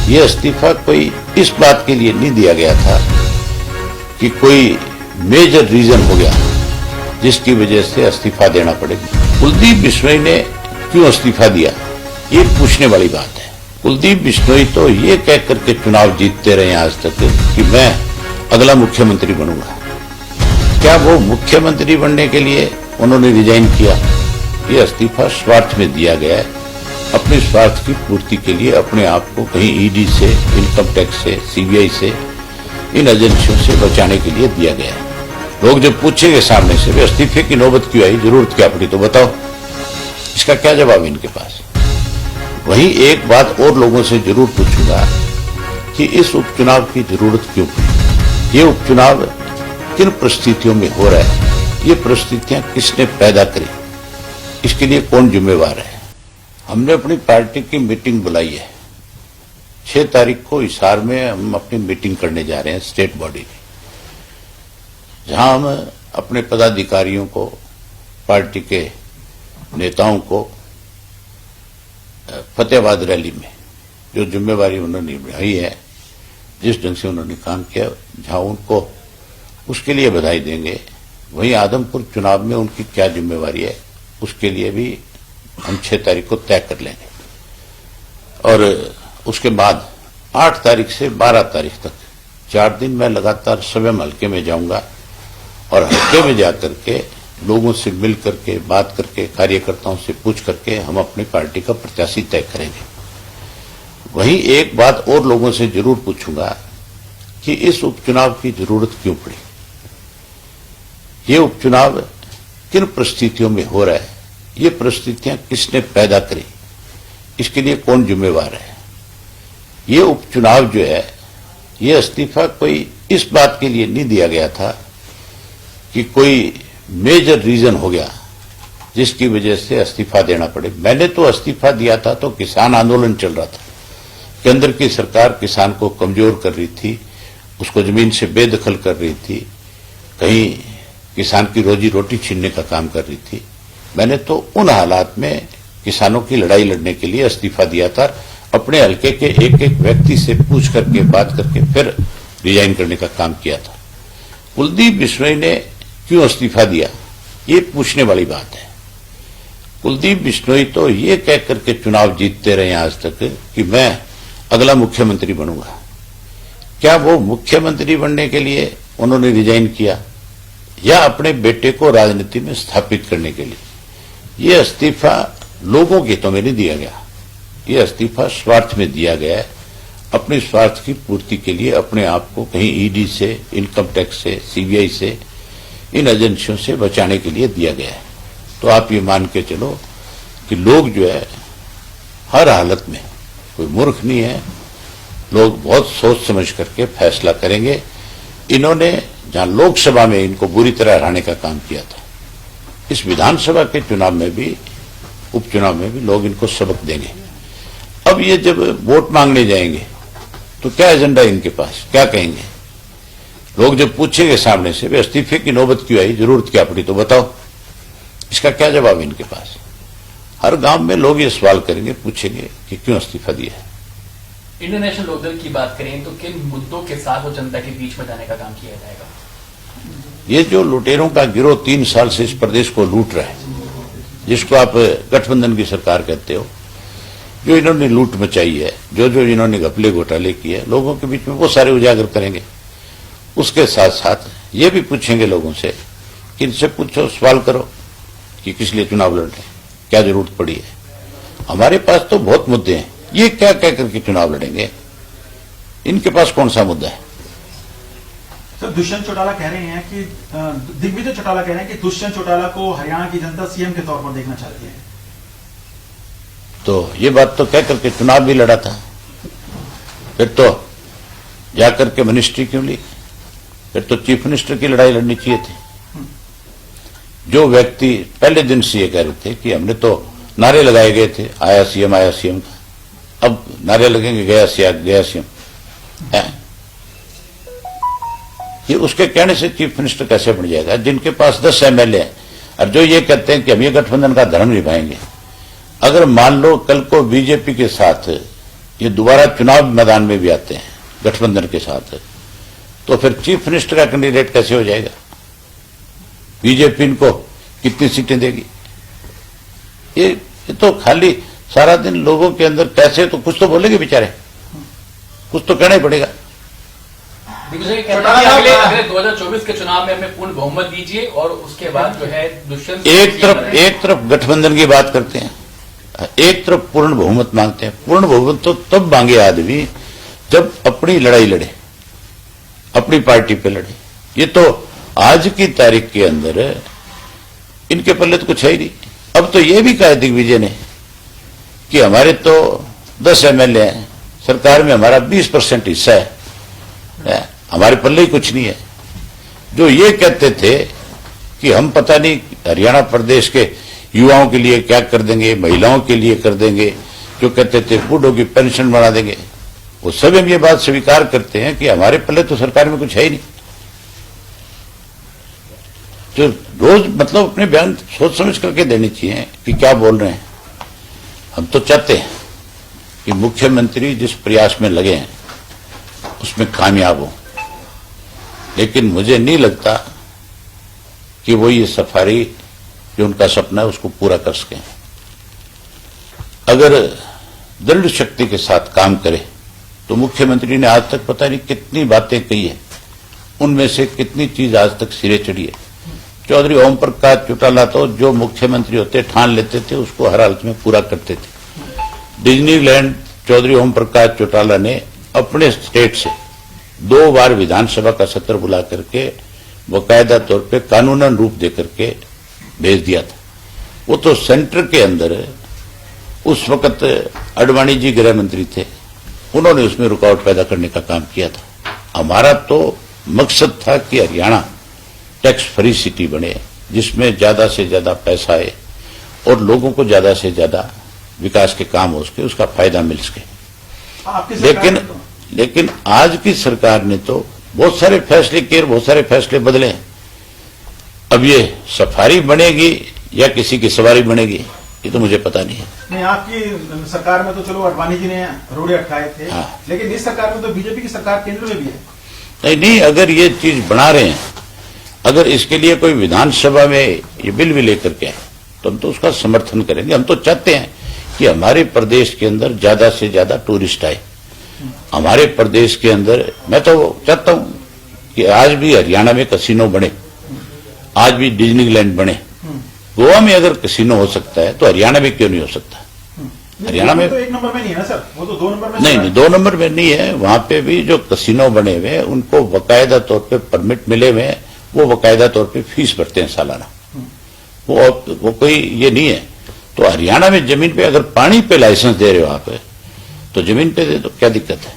ये इस्तीफा कोई इस बात के लिए नहीं दिया गया था कि कोई मेजर रीजन हो गया जिसकी वजह से इस्तीफा देना पड़ेगा। कुलदीप बिश्नोई ने क्यों इस्तीफा दिया, ये पूछने वाली बात है। कुलदीप बिश्नोई तो ये कह करके चुनाव जीतते रहे आज तक कि मैं अगला मुख्यमंत्री बनूंगा। क्या वो मुख्यमंत्री बनने के लिए उन्होंने रिजाइन किया? ये इस्तीफा स्वार्थ में दिया गया है, अपने स्वार्थ की पूर्ति के लिए, अपने आप को कहीं ईडी से, इनकम टैक्स से, सीबीआई से, इन एजेंसियों से बचाने के लिए दिया गया है। लोग जब पूछेंगे सामने से वे इस्तीफे की नौबत क्यों आई, जरूरत क्या पड़ी, तो बताओ, इसका क्या जवाब है इनके पास? वहीं एक बात और लोगों से जरूर पूछूंगा कि इस उपचुनाव की जरूरत क्यों पड़ी, ये उपचुनाव किन परिस्थितियों में हो रहा है, ये परिस्थितियां किसने पैदा करी, इसके लिए कौन जिम्मेवार है। हमने अपनी पार्टी की मीटिंग बुलाई है। 6 तारीख को हिसार में हम अपनी मीटिंग करने जा रहे हैं, स्टेट बॉडी की, जहां हम अपने पदाधिकारियों को, पार्टी के नेताओं को फतेहाबाद रैली में जो जिम्मेवारी उन्होंने निभाई है, जिस ढंग से उन्होंने काम किया, जहां उनको उसके लिए बधाई देंगे। वहीं आदमपुर चुनाव में उनकी क्या जिम्मेवारी है, उसके लिए भी हम 6 तारीख को तय कर लेंगे। और उसके बाद 8 तारीख से 12 तारीख तक 4 दिन मैं लगातार स्वयं हल्के में जाऊंगा और हल्के में जाकर के लोगों से मिल करके, बात करके, कार्यकर्ताओं से पूछ करके हम अपनी पार्टी का प्रत्याशी तय करेंगे। वहीं एक बात और लोगों से जरूर पूछूंगा कि इस उपचुनाव की जरूरत क्यों पड़ी, ये उपचुनाव किन परिस्थितियों में हो रहा है, ये परिस्थितियां किसने पैदा करी, इसके लिए कौन जिम्मेवार है। ये उपचुनाव जो है, ये इस्तीफा कोई इस बात के लिए नहीं दिया गया था कि कोई मेजर रीजन हो गया जिसकी वजह से इस्तीफा देना पड़े। मैंने तो इस्तीफा दिया था तो किसान आंदोलन चल रहा था, केंद्र की सरकार किसान को कमजोर कर रही थी, उसको जमीन से बेदखल कर रही थी, कहीं किसान की रोजी रोटी छीनने का काम कर रही थी। मैंने तो उन हालात में किसानों की लड़ाई लड़ने के लिए इस्तीफा दिया था, अपने हल्के के एक एक व्यक्ति से पूछ करके, बात करके फिर रिजाइन करने का काम किया था। कुलदीप बिश्नोई ने क्यों इस्तीफा दिया, ये पूछने वाली बात है। कुलदीप बिश्नोई तो ये कह करके चुनाव जीतते रहे आज तक कि मैं अगला मुख्यमंत्री बनूंगा। क्या वो मुख्यमंत्री बनने के लिए उन्होंने रिजाइन किया या अपने बेटे को राजनीति में स्थापित करने के लिए? ये इस्तीफा लोगों के हितों में नहीं दिया गया, ये इस्तीफा स्वार्थ में दिया गया है, अपने स्वार्थ की पूर्ति के लिए, अपने आप को कहीं ईडी से, इनकम टैक्स से, सीबीआई से, इन एजेंसियों से बचाने के लिए दिया गया है। तो आप ये मान के चलो कि लोग जो है हर हालत में, कोई मूर्ख नहीं है, लोग बहुत सोच समझ करके फैसला करेंगे। इन्होंने जहां लोकसभा में इनको बुरी तरह हराने का काम किया था, इस विधानसभा के चुनाव में भी, उपचुनाव में भी लोग इनको सबक देंगे। अब ये जब वोट मांगने जाएंगे तो क्या एजेंडा इनके पास, क्या कहेंगे? लोग जब पूछेंगे सामने से वे इस्तीफे की नौबत क्यों आई, जरूरत क्या पड़ी, तो बताओ, इसका क्या जवाब है इनके पास? हर गांव में लोग ये सवाल करेंगे, पूछेंगे कि क्यों इस्तीफा दिया है। इंटरनेशनल लोकदल की बात करें तो किन मुद्दों के साथ वो जनता के बीच में जाने का काम किया जाएगा? ये जो लुटेरों का गिरोह 3 साल से इस प्रदेश को लूट रहा है, जिसको आप गठबंधन की सरकार कहते हो, जो इन्होंने लूट मचाई है, जो जो इन्होंने घपले घोटाले किए लोगों के बीच में, वो सारे उजागर करेंगे। उसके साथ साथ ये भी पूछेंगे लोगों से कि इनसे पूछो, सवाल करो कि किस लिए चुनाव लड़ रहे हैं, क्या जरूरत पड़ी है। हमारे पास तो बहुत मुद्दे हैं, ये क्या कह करके चुनाव लड़ेंगे, इनके पास कौन सा मुद्दा है? सर, दुष्यंत चौटाला कह रहे हैं कि दिग्विजय चौटाला कह रहे हैं कि दुष्यंत चौटाला को हरियाणा की जनता सीएम के तौर पर देखना चाहती है। तो ये बात तो कह करके चुनाव भी लड़ा था, फिर तो जाकर के मिनिस्ट्री क्यों ली? फिर तो चीफ मिनिस्टर की लड़ाई लड़नी चाहिए थी। जो व्यक्ति पहले दिन से ये कह रहे थे कि हमने तो नारे लगाए गए थे, आया सीएम का, अब नारे लगेंगे गया सीएम, ये उसके कहने से चीफ मिनिस्टर कैसे बन जाएगा? जिनके पास 10 एमएलए हैं और जो ये कहते हैं कि हम ये गठबंधन का धर्म निभाएंगे। अगर मान लो कल को बीजेपी के साथ ये दोबारा चुनाव मैदान में भी आते हैं गठबंधन के साथ, तो फिर चीफ मिनिस्टर का कैंडिडेट कैसे हो जाएगा? बीजेपी इनको कितनी सीटें देगी? ये तो खाली सारा दिन लोगों के अंदर कैसे, तो कुछ तो बोलेंगे बेचारे, कुछ तो कहना ही पड़ेगा। दिग्विजय कहते हैं कि अगले 2024 के चुनाव में हमें पूर्ण बहुमत दीजिए और उसके बाद जो है दुष्यंत एक तरफ गठबंधन की बात करते हैं, एक तरफ पूर्ण बहुमत मांगते हैं। पूर्ण बहुमत तो तब मांगे आदमी जब अपनी लड़ाई लड़े, अपनी पार्टी पे लड़े। ये तो आज की तारीख के अंदर इनके पल्ले तो कुछ है ही नहीं। अब तो ये भी कहा दिग्विजय ने कि हमारे तो 10 एमएलए हैं, सरकार में हमारा 20% हिस्सा है, हमारे पल्ले ही कुछ नहीं है। जो ये कहते थे कि हम पता नहीं हरियाणा प्रदेश के युवाओं के लिए क्या कर देंगे, महिलाओं के लिए कर देंगे, जो कहते थे बूढ़ों की पेंशन बढ़ा देंगे, वो सब हम ये बात स्वीकार करते हैं कि हमारे पल्ले तो सरकार में कुछ है ही नहीं। जो रोज मतलब अपने बयान सोच समझ करके देने चाहिए कि क्या बोल रहे हैं। हम तो चाहते हैं कि मुख्यमंत्री जिस प्रयास में लगे हैं उसमें कामयाब हो, लेकिन मुझे नहीं लगता कि वो ये सफारी जो उनका सपना है उसको पूरा कर सकें। अगर दृढ़ शक्ति के साथ काम करे तो मुख्यमंत्री ने आज तक पता नहीं कितनी बातें कही है, उनमें से कितनी चीज आज तक सिरे चढ़ी है। चौधरी ओम प्रकाश चौटाला तो जो मुख्यमंत्री होते ठान लेते थे उसको हर हालत में पूरा करते थे। डिज्नीलैंड चौधरी ओम प्रकाश चौटाला ने अपने स्टेट से 2 बार विधानसभा का सत्र बुला करके बाकायदा तौर पे कानूनन रूप दे करके भेज दिया था। वो तो सेंटर के अंदर उस वक्त अडवाणी जी गृह मंत्री थे, उन्होंने उसमें रुकावट पैदा करने का काम किया था। हमारा तो मकसद था कि हरियाणा टैक्स फ्री सिटी बने, जिसमें ज्यादा से ज्यादा पैसा आए और लोगों को ज्यादा से ज्यादा विकास के काम हो सके, उसका फायदा मिल सके। लेकिन आज की सरकार ने तो बहुत सारे फैसले किए, बहुत सारे फैसले बदले। अब ये सफारी बनेगी या किसी की सवारी बनेगी ये तो मुझे पता नहीं है। नहीं, आपकी सरकार में तो चलो अडवाणी जी ने रोड़े अटकाए थे, हाँ। लेकिन इस सरकार में तो बीजेपी की सरकार केंद्र में भी है। नहीं, अगर ये चीज बना रहे हैं, अगर इसके लिए कोई विधानसभा में ये बिल भी लेकर के आए तो हम तो उसका समर्थन करेंगे। हम तो चाहते हैं कि हमारे प्रदेश के अंदर ज्यादा से ज्यादा टूरिस्ट आए। हमारे प्रदेश के अंदर मैं तो चाहता हूं कि आज भी हरियाणा में कसिनो बने, आज भी डिज्नीलैंड बने। गोवा में अगर कसिनो हो सकता है तो हरियाणा में क्यों नहीं हो सकता? हरियाणा में तो 1 नंबर में नहीं है ना सर, वो तो 2 नंबर में। नहीं, 2 नंबर में नहीं है। वहां पे भी जो कसिनो बने हुए हैं उनको बाकायदा तौर पे परमिट मिले हुए हैं, वो बाकायदा तौर पे फीस भरते हैं सालाना। वो कोई ये नहीं है। तो हरियाणा में जमीन पे अगर पानी पे लाइसेंस दे रहे हो आप तो जमीन पे दे दो, क्या दिक्कत है?